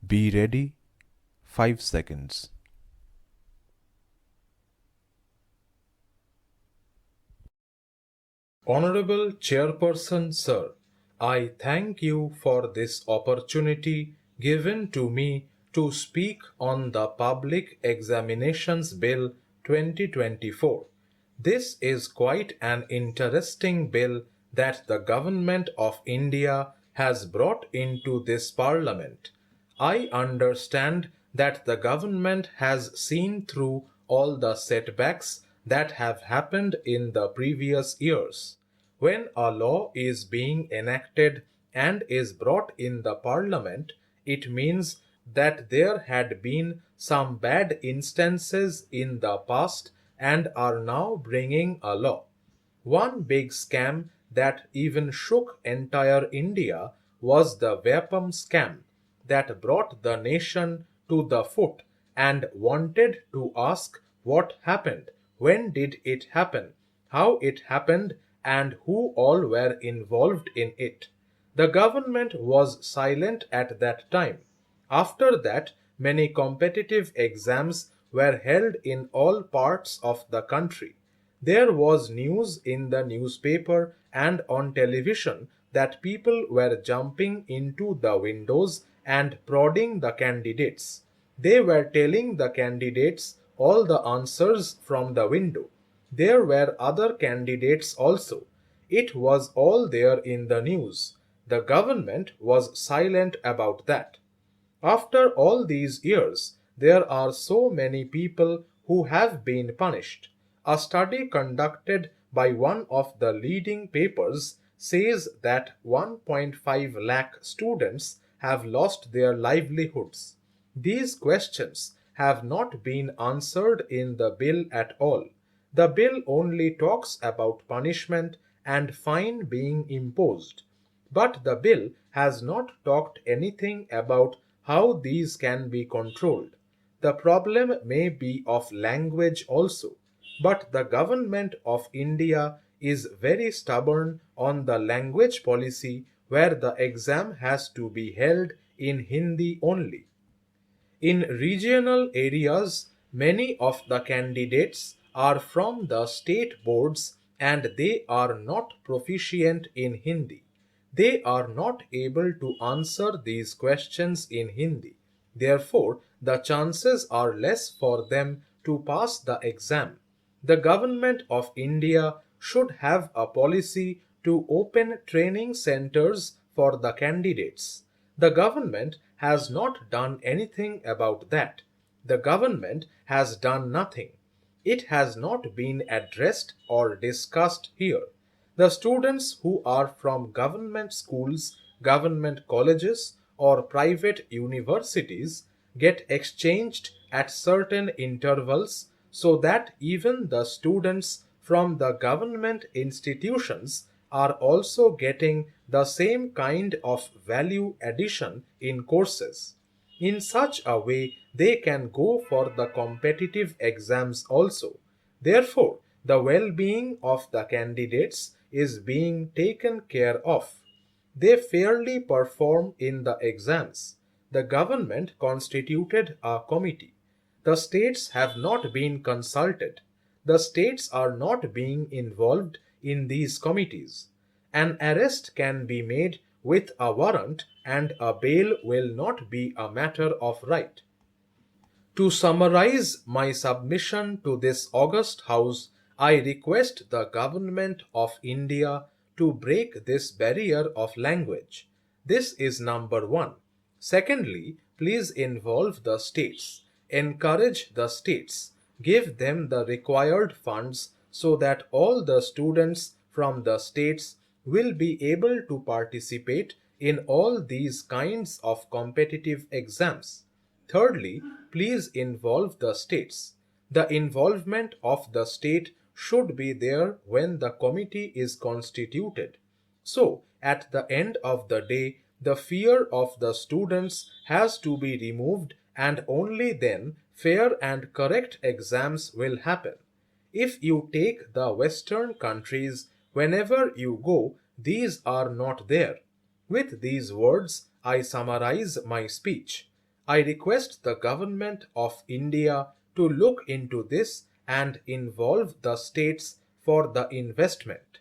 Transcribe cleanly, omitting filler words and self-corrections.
Be ready. 5 seconds. Honorable Chairperson, Sir, I thank you for this opportunity given to me to speak on the Public Examinations Bill 2024. This is quite an interesting bill that the Government of India has brought into this Parliament. I understand that the government has seen through all the setbacks that have happened in the previous years. When a law is being enacted and is brought in the Parliament, it means that there had been some bad instances in the past and are now bringing a law. One big scam that even shook entire India was the Vapam scam that brought the nation to the foot and wanted to ask what happened, when did it happen, how it happened, and who all were involved in it. The government was silent at that time. After that, many competitive exams were held in all parts of the country. There was news in the newspaper and on television that people were jumping into the windows and prodding the candidates. They were telling the candidates all the answers from the window. There were other candidates also. It was all there in the news. The government was silent about that. After all these years, there are so many people who have been punished. A study conducted by one of the leading papers says that 1.5 lakh students have lost their livelihoods. These questions have not been answered in the bill at all. The bill only talks about punishment and fine being imposed. But the bill has not talked anything about how these can be controlled. The problem may be of language also, but the government of India is very stubborn on the language policy where the exam has to be held in Hindi only. In regional areas, many of the candidates are from the state boards and they are not proficient in Hindi. They are not able to answer these questions in Hindi. Therefore, the chances are less for them to pass the exam. The government of India should have a policy to open training centers for the candidates. The government has not done anything about that. The government has done nothing. It has not been addressed or discussed here. The students who are from government schools, government colleges, or private universities get exchanged at certain intervals so that even the students from the government institutions are also getting the same kind of value addition in courses. In such a way, they can go for the competitive exams also. Therefore, the well-being of the candidates is being taken care of. They fairly perform in the exams. The government constituted a committee. The states have not been consulted. The states are not being involved in these committees. An arrest can be made with a warrant and a bail will not be a matter of right. To summarize my submission to this august House, I request the Government of India to break this barrier of language. This is number one. Secondly, please involve the states. Encourage the states. Give them the required funds so that all the students from the states will be able to participate in all these kinds of competitive exams. Thirdly, please involve the states. The involvement of the state should be there when the committee is constituted. So, at the end of the day, the fear of the students has to be removed and only then fair and correct exams will happen. If you take the Western countries, whenever you go, these are not there. With these words, I summarize my speech. I request the Government of India to look into this and involve the states for the investment.